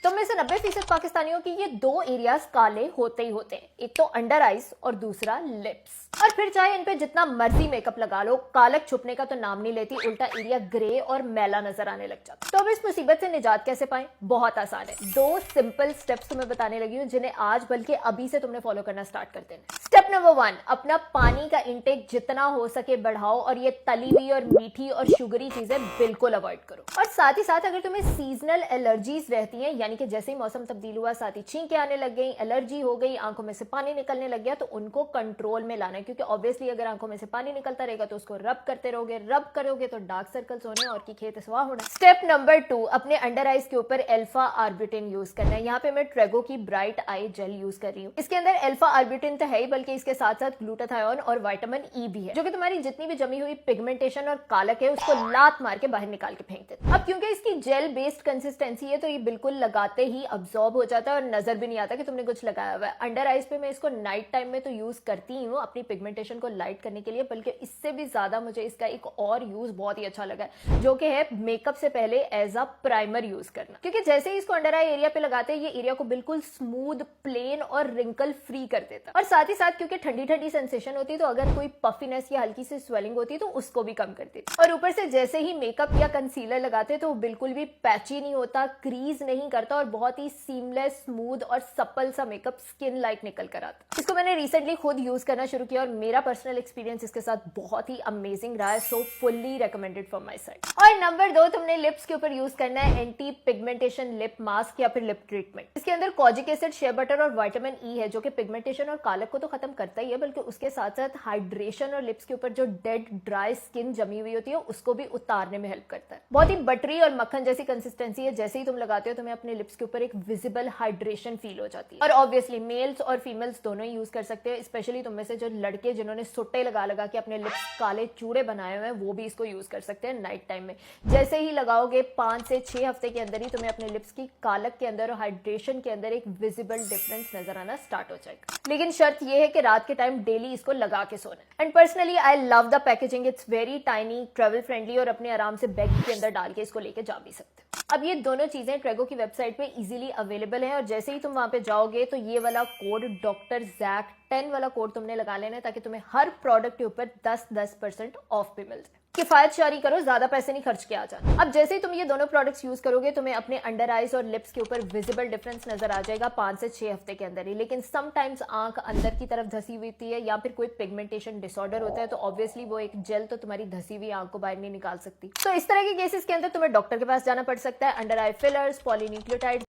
तो में से 90% पाकिस्तानियों की ये दो एरियाज काले होते ही होते हैं, एक तो अंडर आइज और दूसरा लिप्स। और फिर चाहे इन पे जितना मर्जी मेकअप लगा लो, कालक छुपने का तो नाम नहीं लेती, उल्टा एरिया ग्रे और मैला नजर आने लग जाता। तो अब इस मुसीबत से निजात कैसे पाएं? बहुत आसान है। दो सिंपल स्टेप्स तुम्हें बताने लगी हूं जिन्हें आज बल्कि अभी से तुमने फॉलो करना स्टार्ट कर देना। स्टेप नंबर 1, अपना पानी का इंटेक जितना हो सके बढ़ाओ और ये तली हुई और मीठी और शुगरी चीजें बिल्कुल अवॉइड करो। और साथ ही साथ अगर तुम्हें सीजनल एलर्जीज रहती हैं, यानी कि जैसे ही मौसम तब्दील हुआ साथ ही छींकें आने लग गई, एलर्जी हो गई, आंखों में से पानी निकलने लग गया, तो उनको कंट्रोल में लाना है। क्योंकि ऑब्वियसली अगर आंखों में से पानी निकलता रहेगा तो उसको रब करते रहोगे, रब करोगे तो डार्क सर्कल्स होने और की खेत सवा होना। स्टेप नंबर 2, अपने अंडर आइज के ऊपर अल्फा आर्बिटिन यूज करना है। यहाँ पे मैं ट्रेगो की ब्राइट आई जेल यूज कर रही हूँ। इसके अंदर अल्फा आर्बिटिन तो है ही, बल्कि इसके साथ साथ ग्लूटाथायोन और विटामिन ई भी है, जो कि तुम्हारी जितनी भी जमी हुई पिगमेंटेशन और कालक है उसको लात मार के बाहर निकाल के फेंक देता है। अब क्योंकि इसकी जेल बेस्ड कंसिस्टेंसी है तो ये बिल्कुल लगाते ही अब्सॉर्ब हो जाता है और नजर भी नहीं आता कि तुमने कुछ लगाया हुआ है। अंडर आइज पे मैं इसको नाइट टाइम में तो यूज करती हूँ अपनी पिगमेंटेशन को लाइट करने के लिए, बल्कि इससे भी ज्यादा मुझे इसका एक और यूज बहुत ही अच्छा लगा है, जो कि है मेकअप से पहले एज अ प्राइमर यूज करना। क्योंकि जैसे ही इसको अंडर आई एरिया पे लगाते हैं ये एरिया को बिल्कुल स्मूथ, प्लेन और रिंकल फ्री कर देता है। और साथ ही साथ क्योंकि ठंडी ठंडी सेंसेशन होती है तो अगर कोई पफिनेस या हल्की सी स्वेलिंग होती है तो उसको भी कम कर देती है। और ऊपर से जैसे ही मेकअप या कंसीलर लगाते हैं तो वो बिल्कुल भी पैची नहीं होता, क्रीज नहीं करता और बहुत ही सीमलेस, स्मूथ और सप्पल सा मेकअप स्किन लाइक निकल कर आता। इसको मैंने रिसेंटली खुद यूज करना शुरू किया और मेरा पर्सनल एक्सपीरियंस इसके साथ बहुत ही अमेजिंग रहा है, सो fully recommended from my side. और नंबर 2, तुमने लिप्स के ऊपर यूज करना है एंटी पिगमेंटेशन लिप मास्क या फिर लिप ट्रीटमेंट। इसके अंदर कॉजिक एसिड, शे बटर और विटामिन ई है, जो कि पिगमेंटेशन और कालक को तो खत्म करता ही है, बल्कि उसके साथ साथ हाइड्रेशन और लिप्स के ऊपर जो डेड ड्राई स्किन जमी हुई होती है उसको भी उतारने में हेल्प करता है। बहुत ही बटरी और मक्खन जैसी कंसिस्टेंसी है, जैसे ही तुम लगाते हो तुम्हें अपने लिप्स के ऊपर एक विजिबल हाइड्रेशन फील हो जाती है। और ऑब्वियसली मेल्स और फीमेल्स दोनों ही यूज कर सकते हैं, स्पेशली तुम में से जो लड़के जिन्होंने सुट्टे लगा लगा के अपने लिप्स काले चूड़े बनाए हुए हैं वो भी इसको यूज कर सकते हैं नाइट टाइम में। जैसे ही लगाओगे 5 से 6 हफ्ते के अंदर ही तुम्हें अपने लिप्स की कालक के अंदर और हाइड्रेशन के अंदर एक विजिबल डिफरेंस नजर आना स्टार्ट हो जाएगा। लेकिन शर्त यह है कि रात के टाइम डेली इसको लगा के सोना। And personally I love the packaging, it's very tiny, travel friendly और अपने आराम से बैग के अंदर डाल के इसको लेके जा भी सकते हो। अब ये दोनों चीजें ट्रेगो की वेबसाइट पे इजीली अवेलेबल हैं और जैसे ही तुम वहां पे जाओगे तो ये वाला कोड डॉक्टर जैक 10 वाला कोड तुमने लगा लेना है, ताकि तुम्हें हर प्रोडक्ट के ऊपर 10% ऑफ भी मिल जाए। किफायत शारी करो, ज्यादा पैसे नहीं खर्च के आ जाना। अब जैसे ही तुम ये दोनों प्रोडक्ट्स यूज करोगे तुम्हें अपने अंडर आइज और लिप्स के ऊपर विजिबल डिफरेंस नजर आ जाएगा 5 से 6 हफ्ते के अंदर ही। लेकिन समटाइम्स आंख अंदर की तरफ धसी हुई होती है या फिर कोई पिगमेंटेशन डिसऑर्डर होता है तो ऑब्वियसली वो एक जेल तो तुम्हारी धसी हुई आंख को बाहर नहीं निकाल सकती। तो इस तरह के केसेस के अंदर तुम्हें डॉक्टर के पास जाना पड़ सकता है। अंडर आई फिलर्स, पॉलीन्यूक्लियोटाइड